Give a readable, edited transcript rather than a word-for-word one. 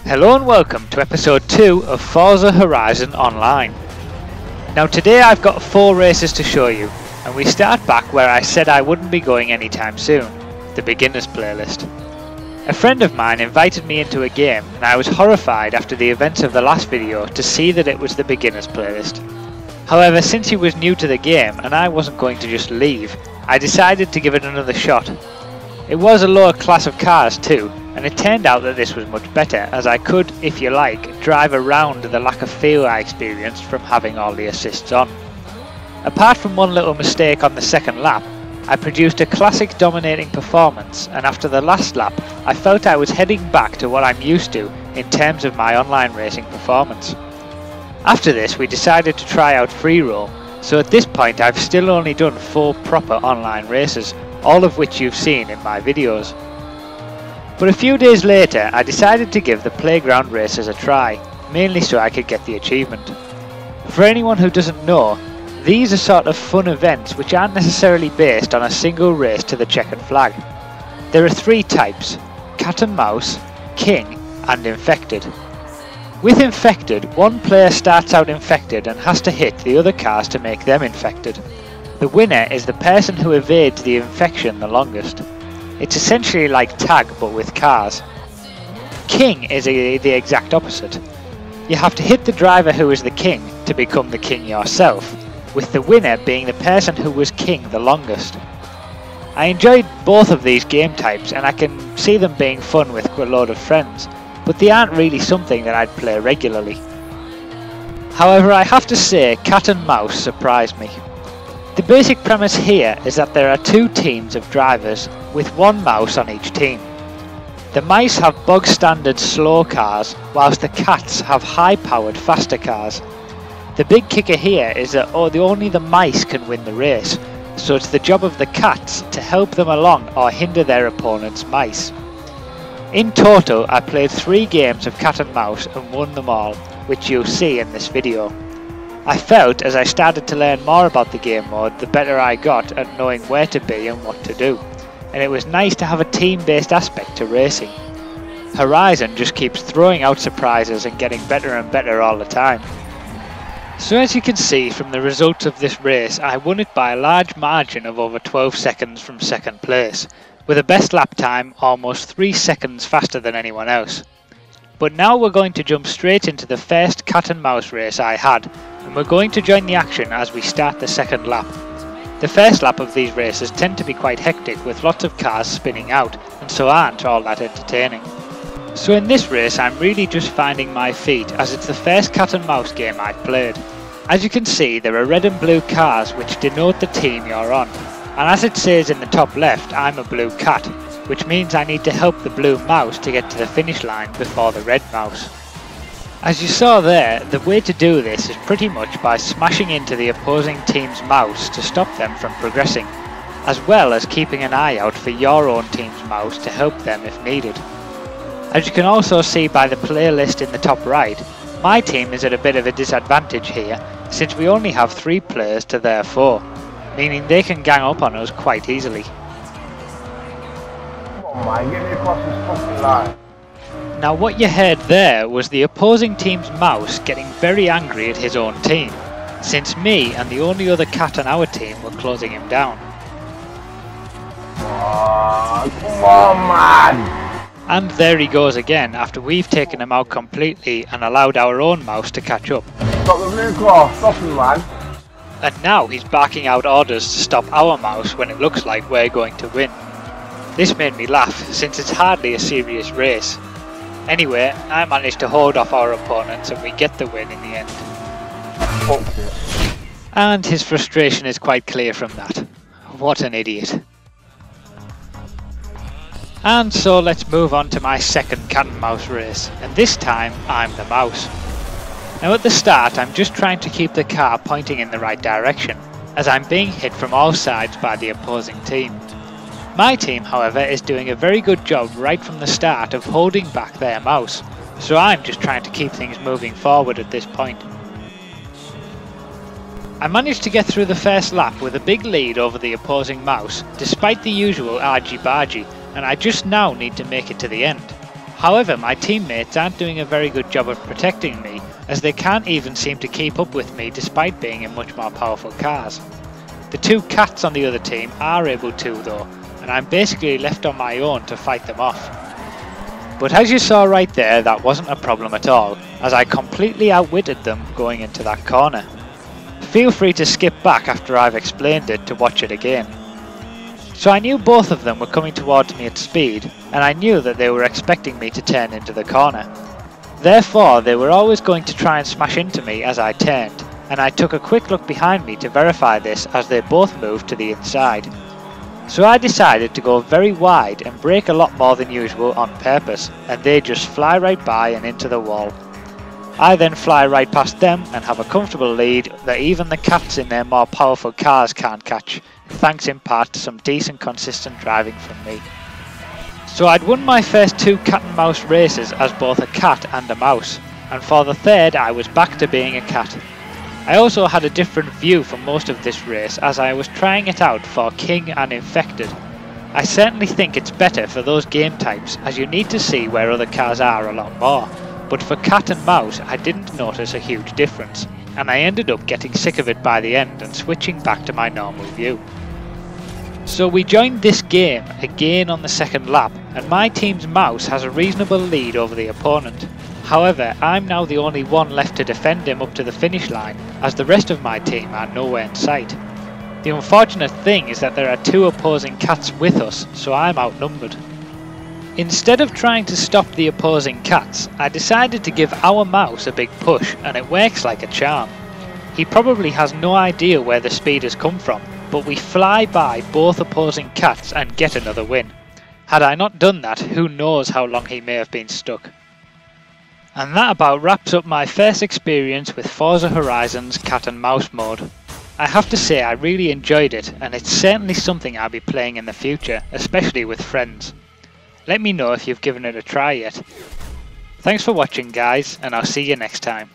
Hello and welcome to episode 2 of Forza Horizon Online. Now today I've got 4 races to show you, and we start back where I said I wouldn't be going anytime soon, the beginners playlist. A friend of mine invited me into a game and I was horrified after the events of the last video to see that it was the beginners playlist. However, since he was new to the game and I wasn't going to just leave, I decided to give it another shot. It was a lower class of cars too, and it turned out that this was much better, as I could, if you like, drive around the lack of feel I experienced from having all the assists on. Apart from one little mistake on the second lap, I produced a classic dominating performance, and after the last lap I felt I was heading back to what I'm used to in terms of my online racing performance. After this we decided to try out free roll, so at this point I've still only done 4 proper online races, all of which you've seen in my videos. But a few days later I decided to give the playground races a try, mainly so I could get the achievement. For anyone who doesn't know, these are sort of fun events which aren't necessarily based on a single race to the checkered flag. There are 3 types: Cat and Mouse, King and Infected. With Infected, one player starts out infected and has to hit the other cars to make them infected. The winner is the person who evades the infection the longest. It's essentially like tag but with cars. King is the exact opposite. You have to hit the driver who is the king to become the king yourself, with the winner being the person who was king the longest. I enjoyed both of these game types and I can see them being fun with a load of friends, but they aren't really something that I'd play regularly. However, I have to say Cat and Mouse surprised me. The basic premise here is that there are 2 teams of drivers with 1 mouse on each team. The mice have bog standard slow cars, whilst the cats have high powered faster cars. The big kicker here is that only the mice can win the race, so it's the job of the cats to help them along or hinder their opponent's mice. In total I played 3 games of cat and mouse and won them all, which you'll see in this video. I felt as I started to learn more about the game mode, the better I got at knowing where to be and what to do, and it was nice to have a team-based aspect to racing. Horizon just keeps throwing out surprises and getting better and better all the time. So as you can see from the results of this race, I won it by a large margin of over 12 seconds from second place, with a best lap time almost 3 seconds faster than anyone else. But now we're going to jump straight into the first cat and mouse race I had, and we're going to join the action as we start the second lap. The first lap of these races tend to be quite hectic with lots of cars spinning out, and so aren't all that entertaining. So in this race I'm really just finding my feet, as it's the first cat and mouse game I've played. As you can see, there are red and blue cars which denote the team you're on, and as it says in the top left, I'm a blue cat, which means I need to help the blue mouse to get to the finish line before the red mouse. As you saw there, the way to do this is pretty much by smashing into the opposing team's mouse to stop them from progressing, as well as keeping an eye out for your own team's mouse to help them if needed. As you can also see by the playlist in the top right, my team is at a bit of a disadvantage here, since we only have 3 players to their 4, meaning they can gang up on us quite easily. Man, get me across this fucking line. Now what you heard there was the opposing team's mouse getting very angry at his own team, since me and the only other cat on our team were closing him down. Come on, man! And there he goes again after we've taken him out completely and allowed our own mouse to catch up. Stop the blue cross, stop me, man. And now he's barking out orders to stop our mouse when it looks like we're going to win. This made me laugh, since it's hardly a serious race. Anyway, I managed to hold off our opponents and we get the win in the end. And his frustration is quite clear from that. What an idiot. And so let's move on to my second cat and mouse race, and this time I'm the mouse. Now at the start I'm just trying to keep the car pointing in the right direction, as I'm being hit from all sides by the opposing team. My team, however, is doing a very good job right from the start of holding back their mouse, so I'm just trying to keep things moving forward at this point. I managed to get through the first lap with a big lead over the opposing mouse, despite the usual argy-bargy, and I just now need to make it to the end. However, my teammates aren't doing a very good job of protecting me, as they can't even seem to keep up with me despite being in much more powerful cars. The two cats on the other team are able to though, and I'm basically left on my own to fight them off. But as you saw right there, that wasn't a problem at all, as I completely outwitted them going into that corner. Feel free to skip back after I've explained it to watch it again. So I knew both of them were coming towards me at speed, and I knew that they were expecting me to turn into the corner. Therefore, they were always going to try and smash into me as I turned, and I took a quick look behind me to verify this as they both moved to the inside. So I decided to go very wide and brake a lot more than usual on purpose, and they just fly right by and into the wall. I then fly right past them and have a comfortable lead that even the cats in their more powerful cars can't catch, thanks in part to some decent consistent driving from me. So I'd won my first two cat and mouse races as both a cat and a mouse, and for the third I was back to being a cat. I also had a different view for most of this race as I was trying it out for King and Infected. I certainly think it's better for those game types as you need to see where other cars are a lot more, but for cat and mouse I didn't notice a huge difference, and I ended up getting sick of it by the end and switching back to my normal view. So we joined this game again on the second lap, and my team's mouse has a reasonable lead over the opponent. However, I'm now the only one left to defend him up to the finish line, as the rest of my team are nowhere in sight. The unfortunate thing is that there are two opposing cats with us, so I'm outnumbered. Instead of trying to stop the opposing cats, I decided to give our mouse a big push, and it works like a charm. He probably has no idea where the speed has come from, but we fly by both opposing cats and get another win. Had I not done that, who knows how long he may have been stuck. And that about wraps up my first experience with Forza Horizon's cat and mouse mode. I have to say I really enjoyed it, and it's certainly something I'll be playing in the future, especially with friends. Let me know if you've given it a try yet. Thanks for watching guys, and I'll see you next time.